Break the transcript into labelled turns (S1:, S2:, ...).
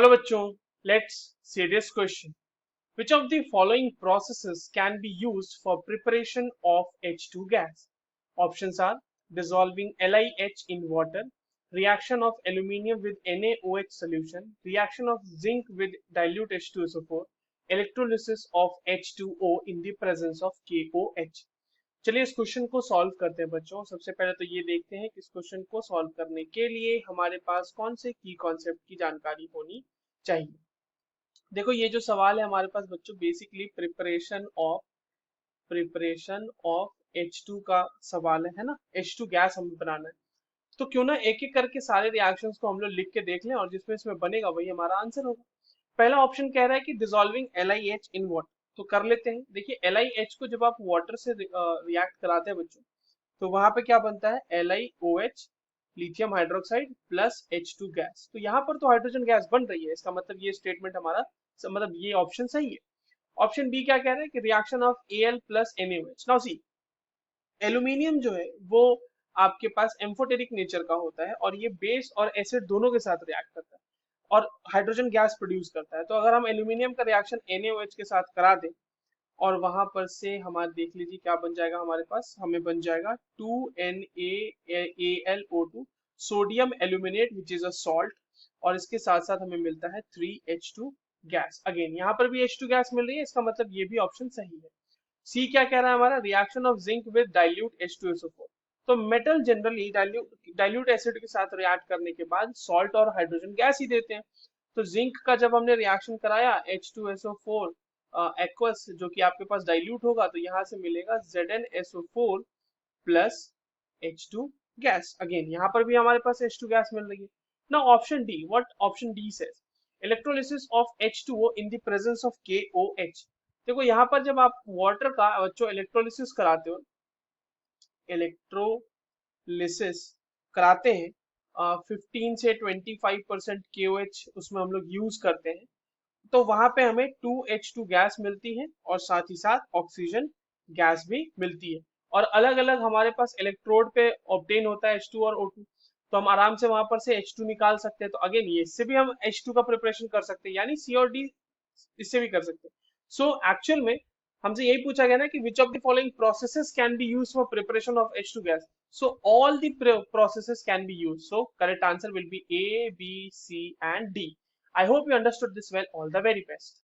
S1: Hello बच्चों, let's see this question. Which of the following processes can be used for preparation of H2 gas? Options are dissolving LiH in water, reaction of aluminium with NaOH solution, reaction of zinc with dilute H2SO4, electrolysis of H2O in the presence of KOH. चलिए इस question को solve करते हैं बच्चों. सबसे पहले तो ये देखते हैं कि इस क्वेश्चन को सॉल्व करने के लिए हमारे पास कौन से की कॉन्सेप्ट की जानकारी होनी चाहिए. देखो ये जो सवाल है हमारे पास बच्चों बेसिकली प्रिपरेशन ऑफ H2 का सवाल है ना. H2 गैस हमें बनाना है, तो क्यों ना एक एक करके सारे रिएक्शंस को हम लोग लिख के देख लें और जिसमें इसमें बनेगा वही हमारा आंसर होगा. पहला ऑप्शन कह रहा है कि डिसॉल्विंग LiH इन वाटर, तो कर लेते हैं. देखिए LiH को जब आप वाटर से रिएक्ट कराते हैं बच्चों, तो वहां पे क्या बनता है LiOH lithium hydroxide plus H2 gas. तो यहाँ पर तो हाइड्रोजन गैस बन रही है, इसका मतलब ये स्टेटमेंट हमारा मतलब ये ऑप्शन सही है. ऑप्शन बी क्या कह रहा है कि reaction of Al plus NaOH. Now see, aluminium जो है वो आपके पास एम्फोटेरिक नेचर का होता है और ये बेस और एसिड दोनों के साथ रिएक्ट करता है और हाइड्रोजन गैस प्रोड्यूस करता है. तो अगर हम एल्यूमिनियम का रिएक्शन NaOH के साथ करा दें और वहां पर से हमारे देख लीजिए क्या बन जाएगा हमारे पास, हमें बन जाएगा 2NaAlO2 sodium aluminate which is a salt, और इसके साथ साथ हमें मिलता है 3H2 गैस. अगेन यहाँ पर भी H2 गैस मिल रही है, इसका मतलब ये भी ऑप्शन सही है. सी क्या कह रहा है हमारा, reaction of zinc with dilute H2SO4. तो मेटल जनरली डाइल्यूट एसिड के साथ रिएक्ट करने के बाद सॉल्ट और हाइड्रोजन गैस ही देते हैं. तो जिंक का जब हमने रिएक्शन कराया H2SO4 एक्वस जो कि आपके पास डाइल्यूट होगा, तो यहाँ से मिलेगा ZnSO4 plus H2 gas. Again यहाँ पर भी हमारे पास H2 गैस मिल रही है. Now option D, what option D says, electrolysis of H2O in the presence of KOH. देखो यहाँ पर जब आप वाटर का बच्चों इलेक्ट्रोलिसिस कराते हो, इलेक्ट्रोलिसिस कराते हैं 15 से 25% KOH उसमें हम लोग यूज करते हैं, तो वहां पे हमें 2H2 गैस मिलती है और साथ ही साथ ऑक्सीजन गैस भी मिलती है. और अलग अलग हमारे पास इलेक्ट्रोड पे ऑब्टेन होता है H2 और O2, तो हम आराम से वहां पर से H2 निकाल सकते हैं. तो अगेन ये इससे भी हम H2 का प्रिपरेशन कर सकते हैं, यानी C और D इससे भी कर सकते हैं. सो एक्चुअल में हमसे यही पूछा गया ना कि which of the following processes can be used for preparation of H2 gas. So all the processes can be used, so correct answer will be A, B, C and D. I hope you understood this well. All the very best.